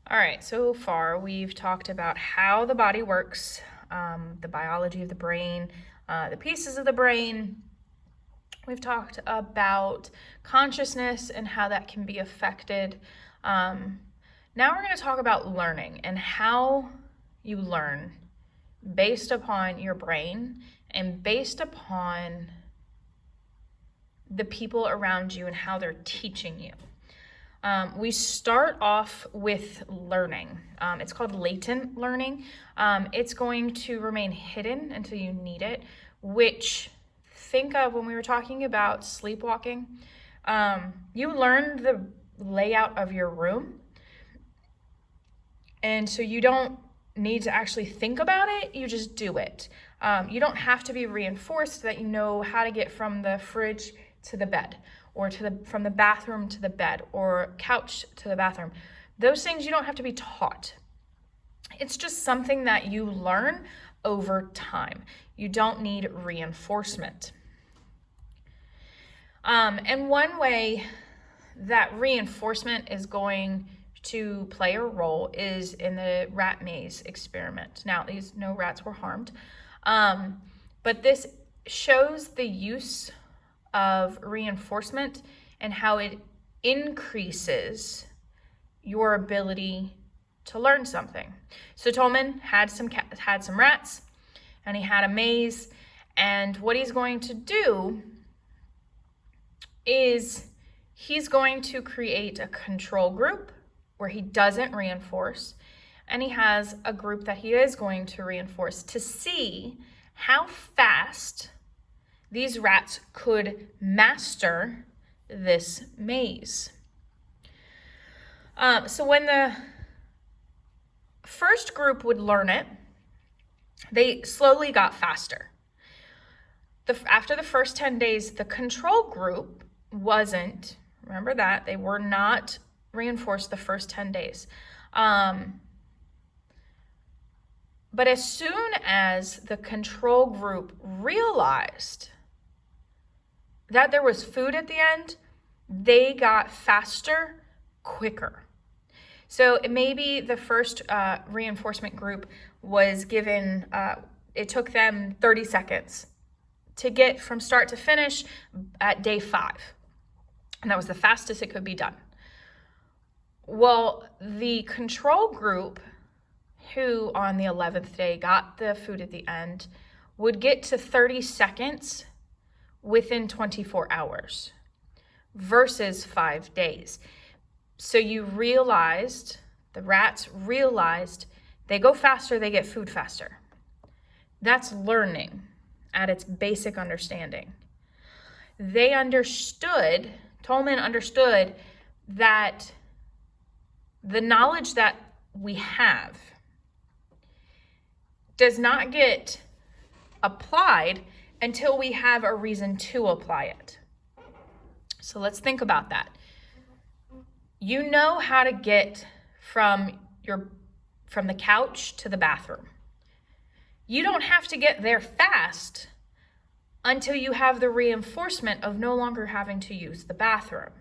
All right, so far we've talked about how the body works, the biology of the brain, the pieces of the brain. We've talked about consciousness and how that can be affected. Now we're going to talk about learning and how you learn based upon your brain and based upon the people around you and how they're teaching you. We start off with learning. It's called latent learning. It's going to remain hidden until you need it, which think of when we were talking about sleepwalking. You learned the layout of your room, and so you don't need to actually think about it, you just do it. You don't have to be reinforced that you know how to get from the fridge to the bed, or from the bathroom to the bed, or couch to the bathroom. Those things you don't have to be taught. It's just something that you learn over time. You don't need reinforcement. And one way that reinforcement is going to play a role is in the rat maze experiment. Now, no rats were harmed, but this shows the use of reinforcement and how it increases your ability to learn something. So Tolman had some rats, and he had a maze, and what he's going to do is he's going to create a control group where he doesn't reinforce, and he has a group that he is going to reinforce to see how fast these rats could master this maze. So when the first group would learn it, they slowly got faster. After the first 10 days, the control group wasn't, remember that, they were not reinforced the first 10 days. But as soon as the control group realized that there was food at the end, they got faster, quicker. So maybe the first reinforcement group was given, it took them 30 seconds to get from start to finish at day 5. And that was the fastest it could be done. Well, the control group, who on the 11th day got the food at the end, would get to 30 seconds within 24 hours versus 5 days. So the rats realized they go faster, they get food faster. That's learning at its basic understanding. Tolman understood that the knowledge that we have does not get applied until we have a reason to apply it. So let's think about that. You know how to get from the couch to the bathroom. You don't have to get there fast until you have the reinforcement of no longer having to use the bathroom.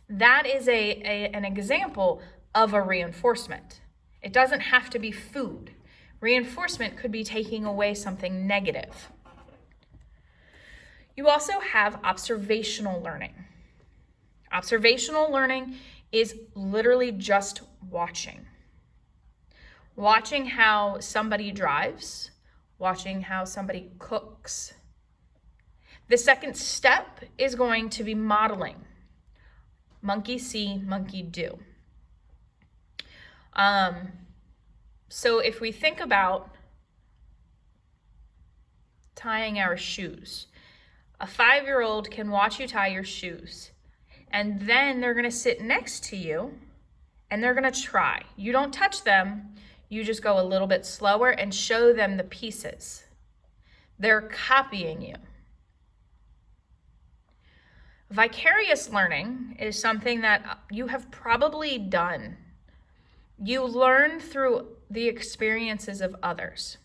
That is an example of a reinforcement. It doesn't have to be food. Reinforcement could be taking away something negative. You also have observational learning. Observational learning is literally just watching. Watching how somebody drives, watching how somebody cooks. The second step is going to be modeling. Monkey see, monkey do. So if we think about tying our shoes, a 5-year-old can watch you tie your shoes, and then they're going to sit next to you and they're going to try. You don't touch them, you just go a little bit slower and show them the pieces. They're copying you. Vicarious learning is something that you have probably done. You learn through the experiences of others.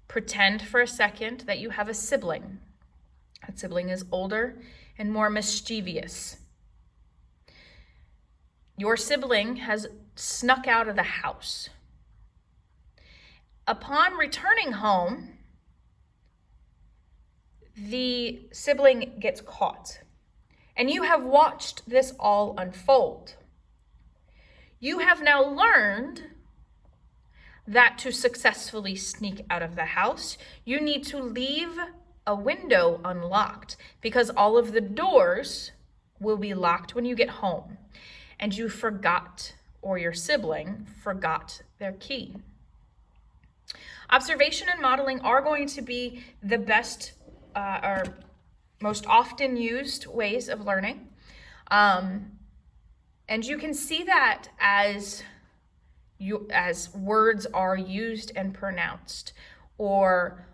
Pretend for a second that you have a sibling. That sibling is older and more mischievous. Your sibling has snuck out of the house. Upon returning home, the sibling gets caught. And you have watched this all unfold. You have now learned that to successfully sneak out of the house, you need to leave a window unlocked, because all of the doors will be locked when you get home. And you forgot, or your sibling forgot, their key. Observation and modeling are going to be the best or most often used ways of learning. And you can see that as words are used and pronounced, or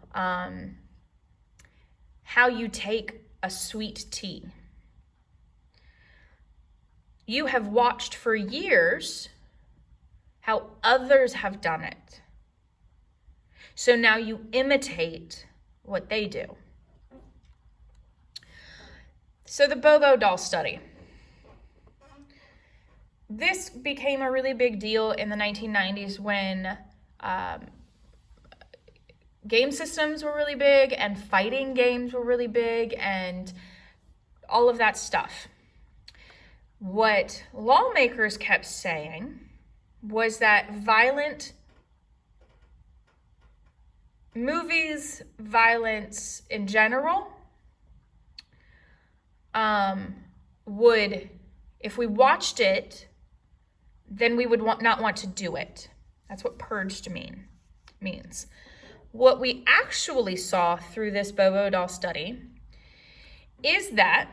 how you take a sweet tea. You have watched for years how others have done it. So now you imitate what they do. So the Bobo doll study. This became a really big deal in the 1990s when game systems were really big and fighting games were really big and all of that stuff. What lawmakers kept saying was that violent movies, violence in general, would, if we watched it, then we would not want to do it. That's what purged means. What we actually saw through this Bobo doll study is that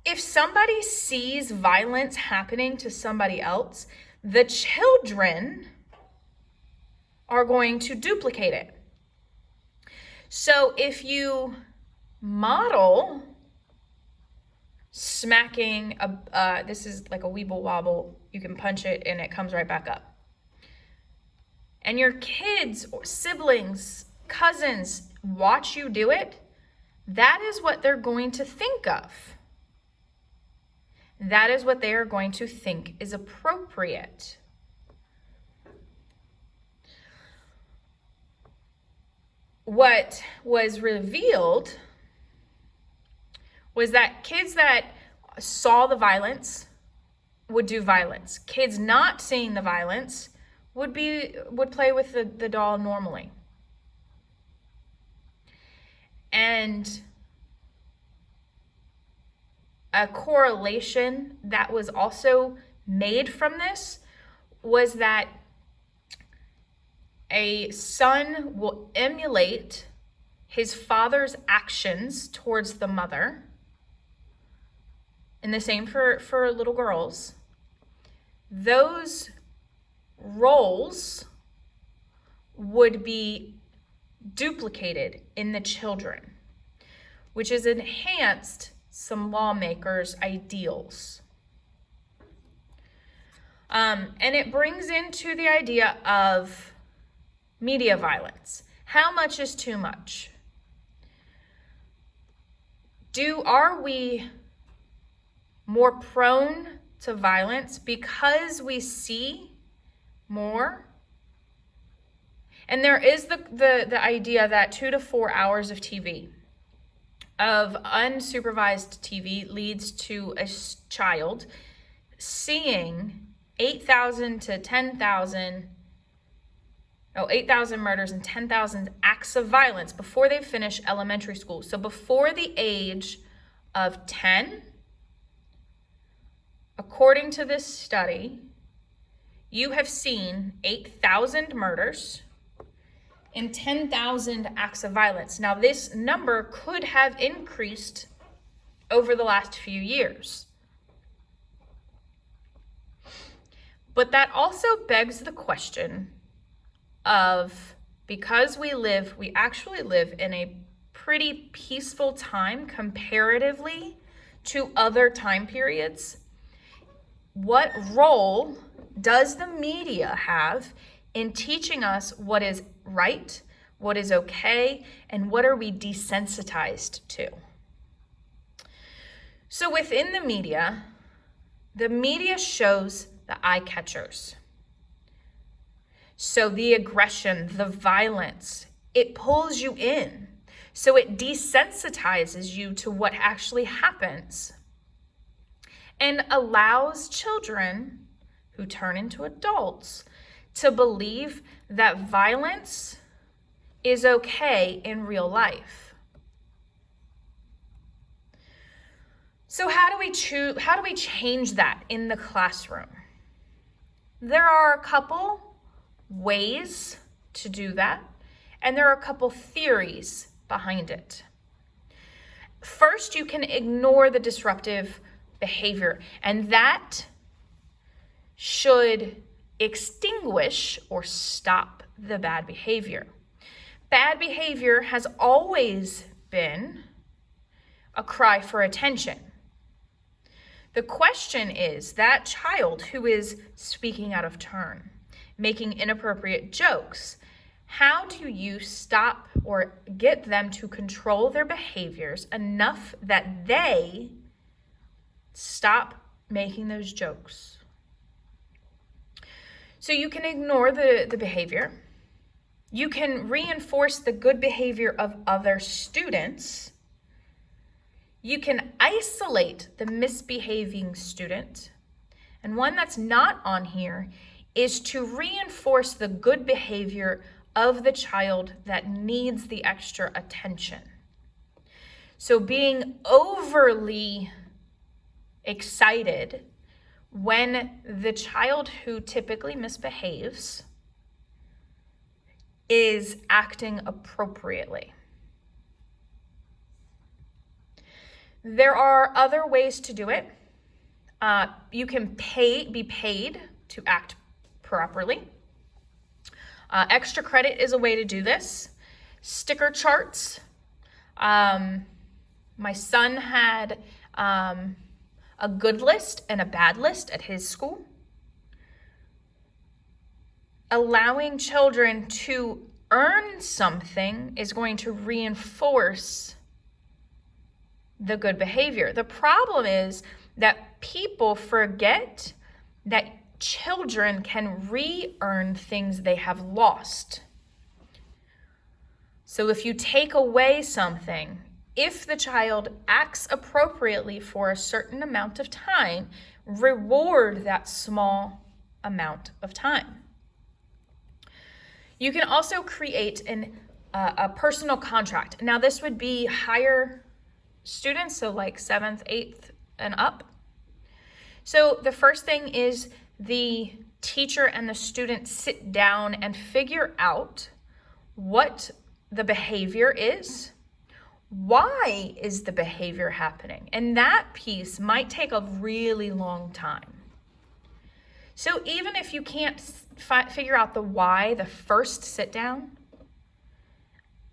if somebody sees violence happening to somebody else, the children are going to duplicate it. So if you model smacking this is like a weeble wobble, you can punch it and it comes right back up, and your kids or siblings, cousins watch you do it, that is what they're going to think of. That is what they are going to think is appropriate. What was revealed was that kids that saw the violence would do violence. Kids not seeing the violence would play with the doll normally. And a correlation that was also made from this was that a son will emulate his father's actions towards the mother. And the same for little girls. Those roles would be duplicated in the children, which has enhanced some lawmakers' ideals. And it brings into the idea of media violence. How much is too much? Are we more prone to violence because we see more? And there is the idea that 2 to 4 hours of TV, of unsupervised TV, leads to a child seeing 8,000 murders and 10,000 acts of violence before they finish elementary school. So before the age of 10, according to this study, you have seen 8,000 murders and 10,000 acts of violence. Now, this number could have increased over the last few years. But that also begs the question of, because we actually live in a pretty peaceful time comparatively to other time periods, what role does the media have in teaching us what is right, what is okay, and what are we desensitized to? So within the media, The media shows the eye catchers. So the aggression, the violence, it pulls you in. So it desensitizes you to what actually happens and allows children who turn into adults to believe that violence is okay in real life. So how do we change that in the classroom? There are a couple ways to do that, and there are a couple theories behind it. First, you can ignore the disruptive behavior, and that should extinguish or stop the bad behavior. Bad behavior has always been a cry for attention. The question is, that child who is speaking out of turn, making inappropriate jokes, how do you stop or get them to control their behaviors enough that they stop making those jokes? So you can ignore the behavior. You can reinforce the good behavior of other students. You can isolate the misbehaving student. And one that's not on here is to reinforce the good behavior of the child that needs the extra attention. So being overly excited when the child who typically misbehaves is acting appropriately. There are other ways to do it. You can be paid to act properly. Extra credit is a way to do this. Sticker charts. My son had a good list and a bad list at his school. Allowing children to earn something is going to reinforce the good behavior. The problem is that people forget that children can re-earn things they have lost. So if you take away something, if the child acts appropriately for a certain amount of time, reward that small amount of time. You can also create a personal contract. Now this would be higher students, so like 7th, 8th, and up. So the first thing is the teacher and the student sit down and figure out what the behavior is. Why is the behavior happening? And that piece might take a really long time. So even if you can't figure out the why the first sit down,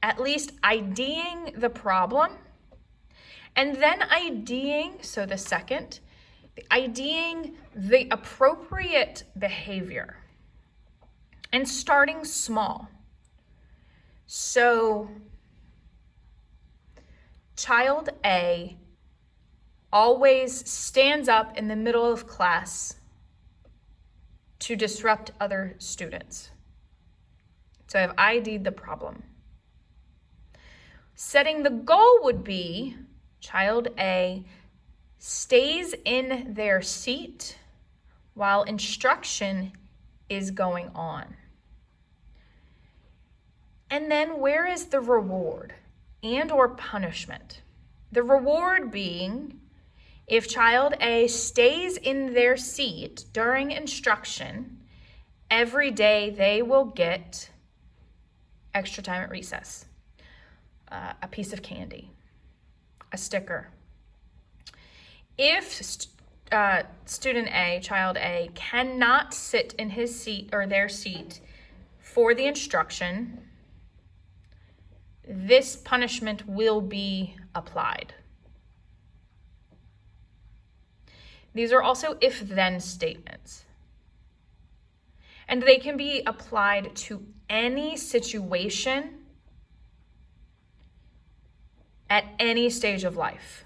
at least IDing the problem, and then IDing, so the second, IDing the appropriate behavior and starting small. So child A always stands up in the middle of class to disrupt other students. So I've ID'd the problem. Setting the goal would be child A stays in their seat while instruction is going on. And then where is the reward and or punishment? The reward being, if child A stays in their seat during instruction, every day they will get extra time at recess, a piece of candy, a sticker. If student A, child A, cannot sit in his seat or their seat for the instruction, this punishment will be applied. These are also if-then statements. And they can be applied to any situation at any stage of life.